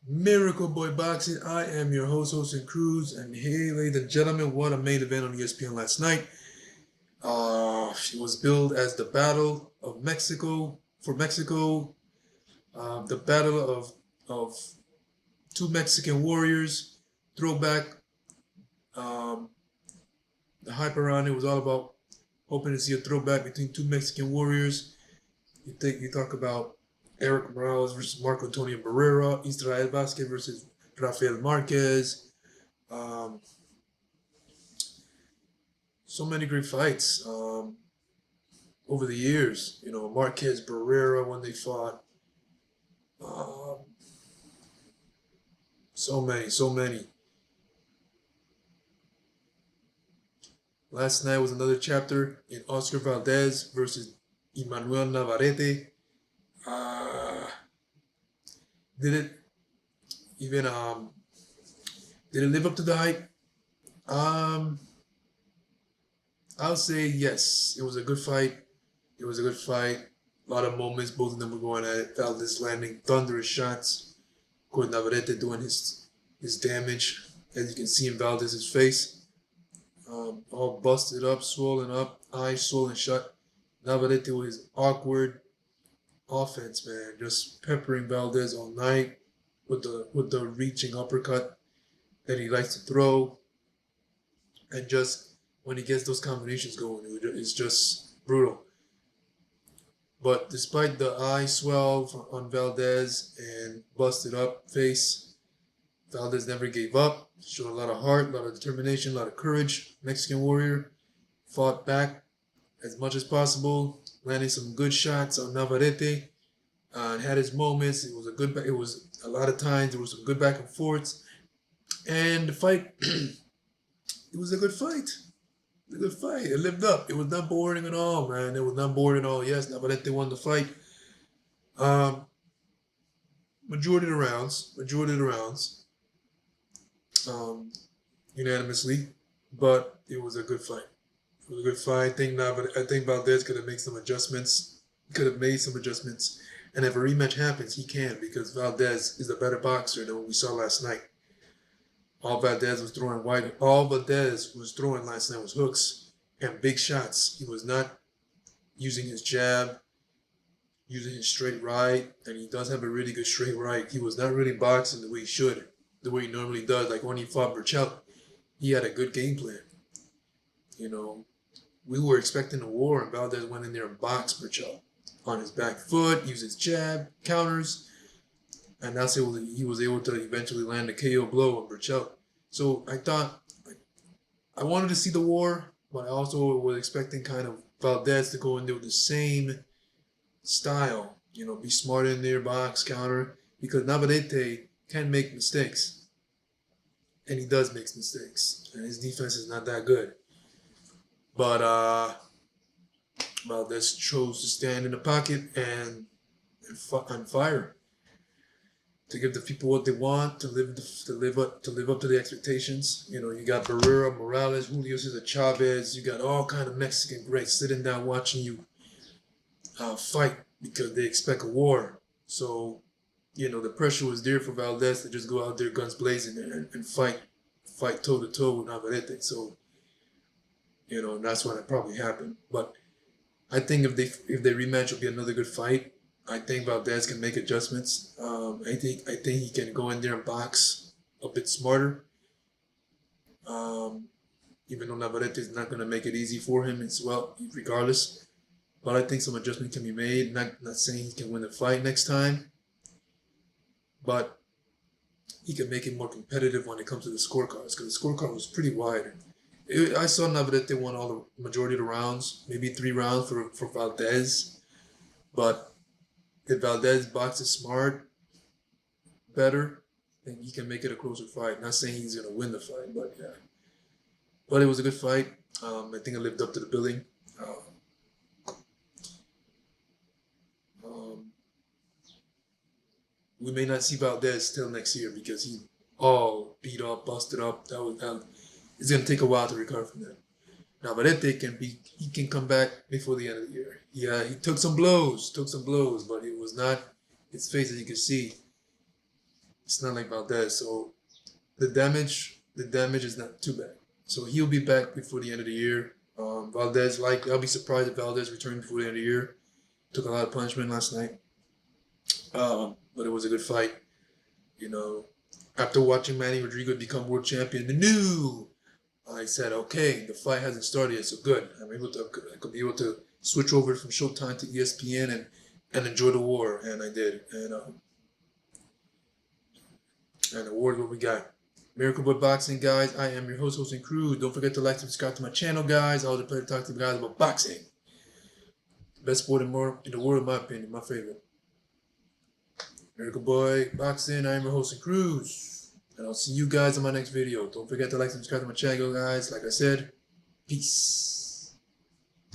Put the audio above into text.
Miracle Boy Boxing. I am your host, Austin Cruz, and hey, ladies and gentlemen, what a main event on ESPN last night. It was billed as the Battle of Mexico for Mexico, the battle of two Mexican warriors. Throwback. Um, the hype around it was all about hoping to see a throwback between two Mexican warriors. You talk about Eric Morales versus Marco Antonio Barrera, Israel Vasquez versus Rafael Marquez. Um, so many great fights over the years. You know, Marquez Barrera when they fought. Um, so many, so many. Last night was another chapter in Oscar Valdez versus Emmanuel Navarette. Uh, did it even did it live up to the hype? Um, I'll say yes. It was a good fight. It was a good fight. A lot of moments. Both of them were going at it. Valdez landing thunderous shots. Of course, Navarrete doing his damage, as you can see in Valdez's face. All busted up, swollen up, eyes swollen shut. Navarrete with his awkward offense, man, just peppering Valdez all night with the reaching uppercut that he likes to throw, and just when he gets those combinations going, it's just brutal. But despite the eye swell on Valdez and busted up face, Valdez never gave up. Showed a lot of heart, a lot of determination, a lot of courage. Mexican warrior fought back as much as possible, landing some good shots on Navarrete. And had his moments. It was a good. It was a lot of times there was some good back and forths, and the fight. It was a good fight. A good fight. It lived up. It was not boring at all, man. It was not boring at all. Yes, Navarrete won the fight. Um, majority of the rounds. Majority of the rounds. Um, unanimously, but it was a good fight. It was a good fight. I think Valdez could have made some adjustments. Could have made some adjustments, and if a rematch happens, he can because Valdez is a better boxer than what we saw last night. All Valdez was throwing last night was hooks and big shots. He was not using his jab, using his straight right, and he does have a really good straight right. He was not really boxing the way he should, the way he normally does. Like when he fought Burchell, he had a good game plan. You know, we were expecting a war, and Valdez went in there and boxed Burchell on his back foot, used his jab, counters, and that's how he was able to eventually land a KO blow on Burchell. So I thought I wanted to see the war, but I also was expecting kind of Valdez to go in there with the same style, you know, be smart in there, box, counter, because Navarrete can make mistakes, and he does make mistakes, and his defense is not that good. But Valdez chose to stand in the pocket and fire to give the people what they want, to live up to the expectations. You know, you got Barrera, Morales, Julio Cesar Chavez, you got all kind of Mexican greats sitting down watching you fight because they expect a war. So, you know, the pressure was there for Valdez to just go out there guns blazing and fight toe to toe with Navarrete. So, you know, that's when it probably happened. But I think if they rematch, it'll be another good fight. I think Valdez can make adjustments. I think he can go in there and box a bit smarter. Even though Navarrete is not going to make it easy for him as well, regardless. But I think some adjustment can be made. Not saying he can win the fight next time, but he can make it more competitive when it comes to the scorecards because the scorecard was pretty wide. I saw Navarrete won all the majority of the rounds, maybe 3 rounds for Valdez. But if Valdez boxes smart, better, then he can make it a closer fight. Not saying he's going to win the fight, but yeah. But it was a good fight. I think it lived up to the billing. We may not see Valdez till next year because he all beat up, busted up. It's going to take a while to recover from that. Now, Navarrete he can come back before the end of the year. Yeah, he took some blows, but it was not his face, as you can see. It's not like Valdez. So the damage is not too bad. So he'll be back before the end of the year. Valdez, like, I'll be surprised if Valdez returned before the end of the year. Took a lot of punishment last night. But it was a good fight. You know, after watching Manny Rodriguez become world champion, I said, okay, the fight hasn't started yet, so good. I could be able to switch over from Showtime to ESPN and enjoy the war, and I did. And the war is what we got. Miracle Boy Boxing, guys. I am your host, and crew. Don't forget to like and subscribe to my channel, guys. Always a pleasure to talk to you guys about boxing. Best sport in the world, in my opinion, my favorite. Miracle Boy Boxing. I am your host, and Cruz. And I'll see you guys in my next video. Don't forget to like and subscribe to my channel, guys. Like I said, peace.